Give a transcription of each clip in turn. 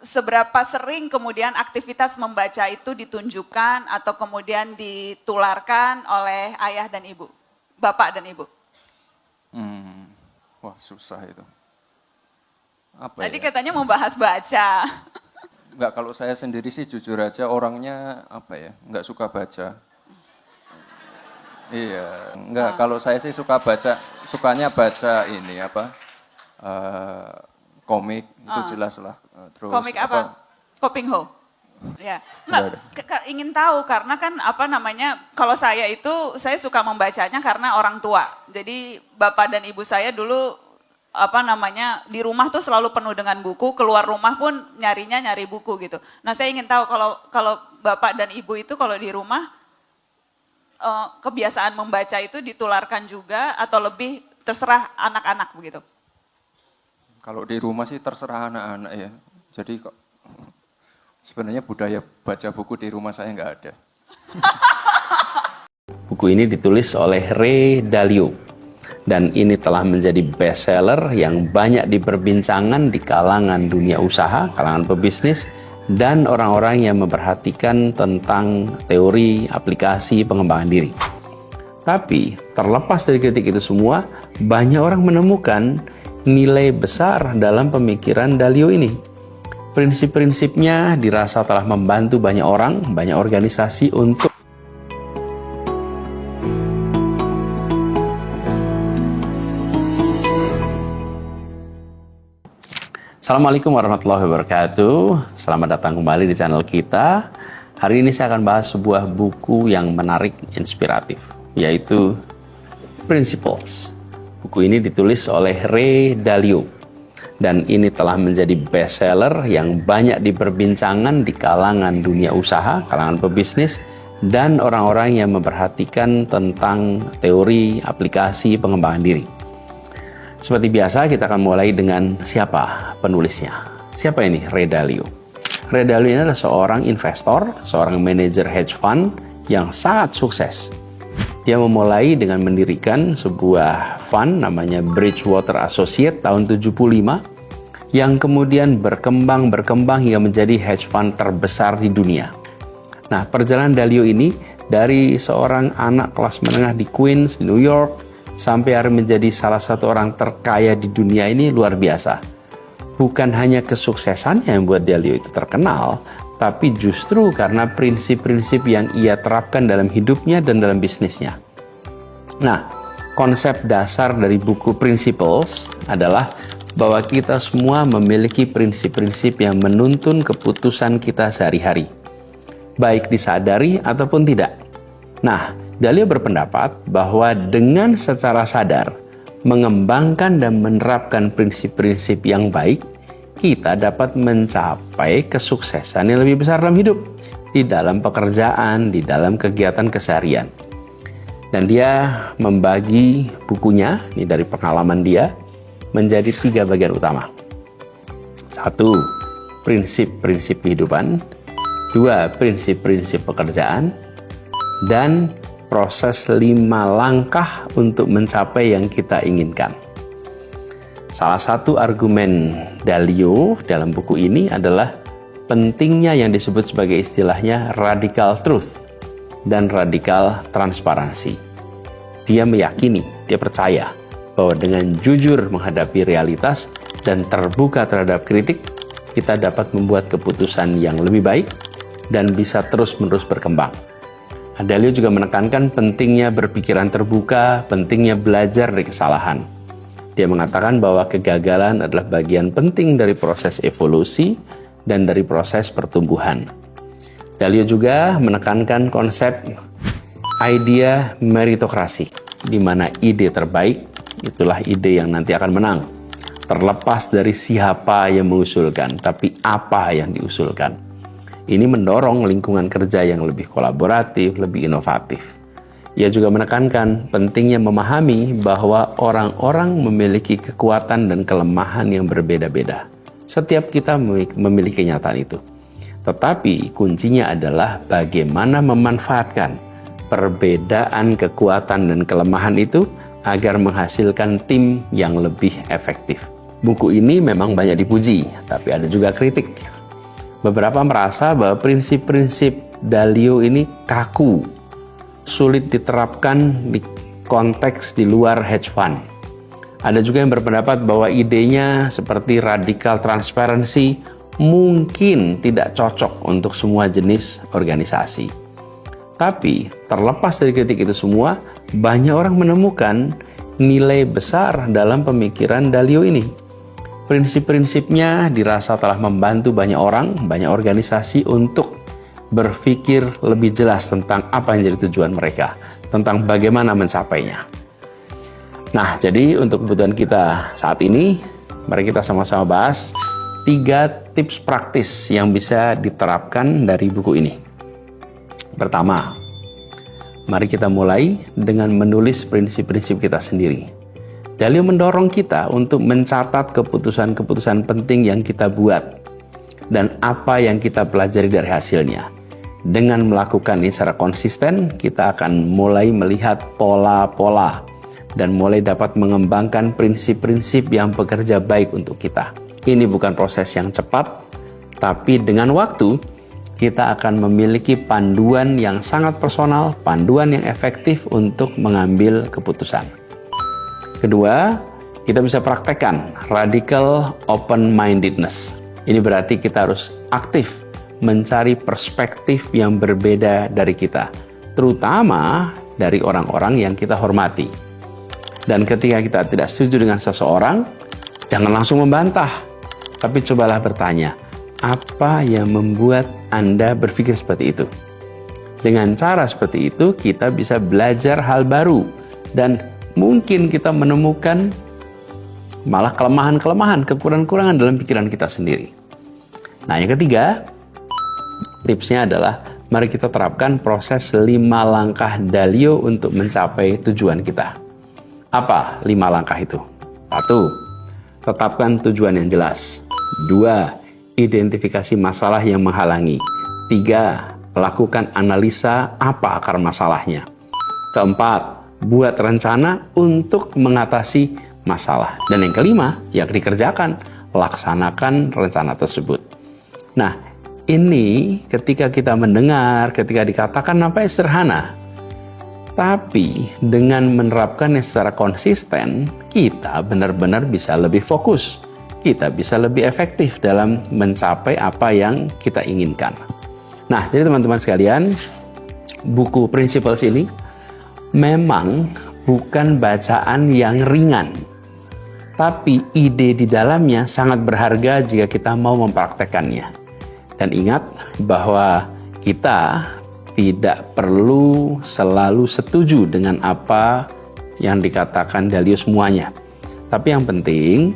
seberapa sering kemudian aktivitas membaca itu ditunjukkan atau kemudian ditularkan oleh ayah dan ibu, bapak dan ibu? Wah susah itu. Apa Tadi ya? katanya membahas baca. Enggak, kalau saya sendiri sih jujur aja orangnya apa ya, enggak suka baca. Iya, enggak, kalau saya sih suka baca, sukanya baca ini apa, komik, itu jelas lah. Terus Komik apa? Koping Ho. Ya, enggak, ingin tahu karena kan apa namanya, kalau saya itu saya suka membacanya karena orang tua. Jadi bapak dan ibu saya dulu apa namanya di rumah tuh selalu penuh dengan buku, keluar rumah pun nyari buku gitu. Nah, saya ingin tahu kalau bapak dan ibu itu kalau di rumah kebiasaan membaca itu ditularkan juga atau lebih terserah anak-anak begitu? Kalau di rumah sih terserah anak-anak ya. Jadi kok sebenarnya budaya baca buku di rumah saya nggak ada. Buku ini ditulis oleh Ray Dalio dan ini telah menjadi bestseller yang banyak diperbincangkan di kalangan dunia usaha, kalangan pebisnis, dan orang-orang yang memperhatikan tentang teori aplikasi pengembangan diri. Tapi terlepas dari kritik itu semua, banyak orang menemukan nilai besar dalam pemikiran Dalio ini. Prinsip-prinsipnya dirasa telah membantu banyak orang, banyak organisasi untuk Assalamualaikum warahmatullahi wabarakatuh. Selamat datang kembali di channel kita. Hari ini saya akan bahas sebuah buku yang menarik, inspiratif, yaitu Principles. Buku ini ditulis oleh Ray Dalio dan ini telah menjadi bestseller yang banyak diperbincangkan di kalangan dunia usaha, kalangan pebisnis, dan orang-orang yang memperhatikan tentang teori aplikasi pengembangan diri. Seperti biasa, kita akan mulai dengan siapa penulisnya. Siapa ini Ray Dalio? Ray Dalio ini adalah seorang investor, seorang manajer hedge fund yang sangat sukses. Dia memulai dengan mendirikan sebuah fund namanya Bridgewater Associates tahun 75 yang kemudian berkembang hingga menjadi hedge fund terbesar di dunia. Nah, perjalanan Dalio ini dari seorang anak kelas menengah di Queens, New York, sampai hari menjadi salah satu orang terkaya di dunia ini luar biasa. Bukan hanya kesuksesannya yang membuat Dalio itu terkenal, tapi justru karena prinsip-prinsip yang ia terapkan dalam hidupnya dan dalam bisnisnya. Nah, konsep dasar dari buku Principles adalah bahwa kita semua memiliki prinsip-prinsip yang menuntun keputusan kita sehari-hari, baik disadari ataupun tidak. Nah, Dalio berpendapat bahwa dengan secara sadar mengembangkan dan menerapkan prinsip-prinsip yang baik, kita dapat mencapai kesuksesan yang lebih besar dalam hidup, di dalam pekerjaan, di dalam kegiatan keseharian. Dan dia membagi bukunya, ini dari pengalaman dia, menjadi 3 bagian utama. 1, prinsip-prinsip kehidupan. 2, prinsip-prinsip pekerjaan. Dan proses 5 langkah untuk mencapai yang kita inginkan. Salah satu argumen Dalio dalam buku ini adalah pentingnya yang disebut sebagai istilahnya radical truth dan radical transparansi. Dia meyakini, dia percaya bahwa dengan jujur menghadapi realitas dan terbuka terhadap kritik, kita dapat membuat keputusan yang lebih baik dan bisa terus-menerus berkembang. Dalio juga menekankan pentingnya berpikiran terbuka, pentingnya belajar dari kesalahan. Dia mengatakan bahwa kegagalan adalah bagian penting dari proses evolusi dan dari proses pertumbuhan. Dalio juga menekankan konsep idea meritokrasi, di mana ide terbaik itulah ide yang nanti akan menang. Terlepas dari siapa yang mengusulkan, tapi apa yang diusulkan. Ini mendorong lingkungan kerja yang lebih kolaboratif, lebih inovatif. Ia juga menekankan pentingnya memahami bahwa orang-orang memiliki kekuatan dan kelemahan yang berbeda-beda. Setiap kita memiliki kenyataan itu. Tetapi kuncinya adalah bagaimana memanfaatkan perbedaan kekuatan dan kelemahan itu agar menghasilkan tim yang lebih efektif. Buku ini memang banyak dipuji, tapi ada juga kritik. Beberapa merasa bahwa prinsip-prinsip Dalio ini kaku, sulit diterapkan di konteks di luar hedge fund. Ada juga yang berpendapat bahwa idenya seperti radical transparency mungkin tidak cocok untuk semua jenis organisasi. Tapi terlepas dari kritik itu semua, banyak orang menemukan nilai besar dalam pemikiran Dalio ini. Prinsip-prinsipnya dirasa telah membantu banyak orang, banyak organisasi untuk berpikir lebih jelas tentang apa yang jadi tujuan mereka, tentang bagaimana mencapainya. Nah, jadi untuk kebutuhan kita saat ini, mari kita sama-sama bahas 3 tips praktis yang bisa diterapkan dari buku ini. Pertama, mari kita mulai dengan menulis prinsip-prinsip kita sendiri. Dalio mendorong kita untuk mencatat keputusan-keputusan penting yang kita buat dan apa yang kita pelajari dari hasilnya. Dengan melakukan ini secara konsisten, kita akan mulai melihat pola-pola dan mulai dapat mengembangkan prinsip-prinsip yang bekerja baik untuk kita. Ini bukan proses yang cepat, tapi dengan waktu kita akan memiliki panduan yang sangat personal, panduan yang efektif untuk mengambil keputusan. Kedua, kita bisa praktekkan radical open-mindedness. Ini berarti kita harus aktif mencari perspektif yang berbeda dari kita, terutama dari orang-orang yang kita hormati. Dan ketika kita tidak setuju dengan seseorang, jangan langsung membantah, tapi cobalah bertanya, apa yang membuat Anda berpikir seperti itu? Dengan cara seperti itu, kita bisa belajar hal baru dan mungkin kita menemukan malah kelemahan-kelemahan, kekurangan-kekurangan dalam pikiran kita sendiri. Nah, yang ketiga, tipsnya adalah mari kita terapkan proses 5 langkah Dalio untuk mencapai tujuan kita. Apa 5 langkah itu? 1. Tetapkan tujuan yang jelas. 2. Identifikasi masalah yang menghalangi. 3. Lakukan analisa apa akar masalahnya. 4. Buat rencana untuk mengatasi masalah. Dan yang kelima, yang dikerjakan, laksanakan rencana tersebut. Nah, ini ketika kita mendengar, ketika dikatakan nampaknya sederhana. Tapi dengan menerapkannya secara konsisten, kita benar-benar bisa lebih fokus. Kita bisa lebih efektif dalam mencapai apa yang kita inginkan. Nah, jadi teman-teman sekalian, buku Principles ini memang bukan bacaan yang ringan, tapi ide di dalamnya sangat berharga jika kita mau mempraktekannya. Dan ingat bahwa kita tidak perlu selalu setuju dengan apa yang dikatakan Dalio semuanya. Tapi yang penting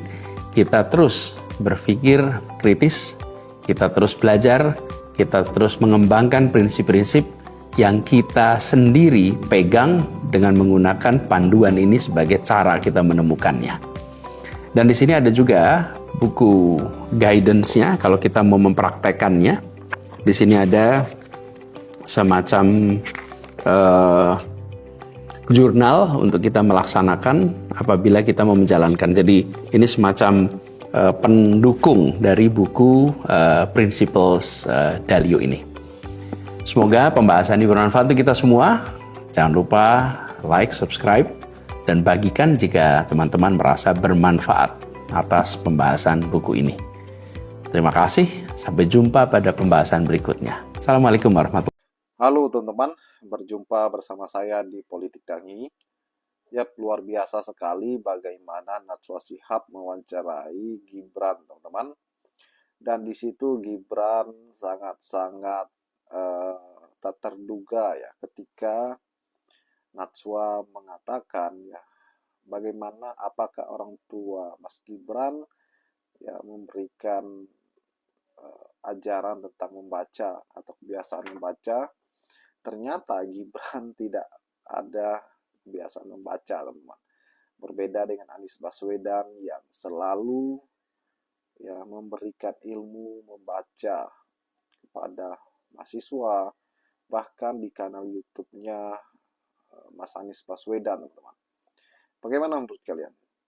kita terus berpikir kritis, kita terus belajar, kita terus mengembangkan prinsip-prinsip yang kita sendiri pegang dengan menggunakan panduan ini sebagai cara kita menemukannya. Dan di sini ada juga buku guidance-nya kalau kita mau mempraktekannya. Di sini ada semacam jurnal untuk kita melaksanakan apabila kita mau menjalankan. Jadi ini semacam pendukung dari buku Principles Dalio ini. Semoga pembahasan ini bermanfaat untuk kita semua. Jangan lupa like, subscribe, dan bagikan jika teman-teman merasa bermanfaat atas pembahasan buku ini. Terima kasih, sampai jumpa pada pembahasan berikutnya. Assalamualaikum warahmatullahi wabarakatuh. Halo teman-teman, berjumpa bersama saya di Politik Dangi. Ya, luar biasa sekali bagaimana Najwa Shihab mewawancarai Gibran, teman-teman. Dan di situ Gibran sangat-sangat tak terduga ya ketika Najwa mengatakan ya bagaimana apakah orang tua Mas Gibran ya memberikan ajaran tentang membaca atau kebiasaan membaca. Ternyata Gibran tidak ada kebiasaan membaca, teman-teman. Berbeda dengan Anies Baswedan yang selalu ya memberikan ilmu membaca kepada mahasiswa, bahkan di kanal YouTube-nya Mas Anies Baswedan, teman-teman. Bagaimana menurut kalian?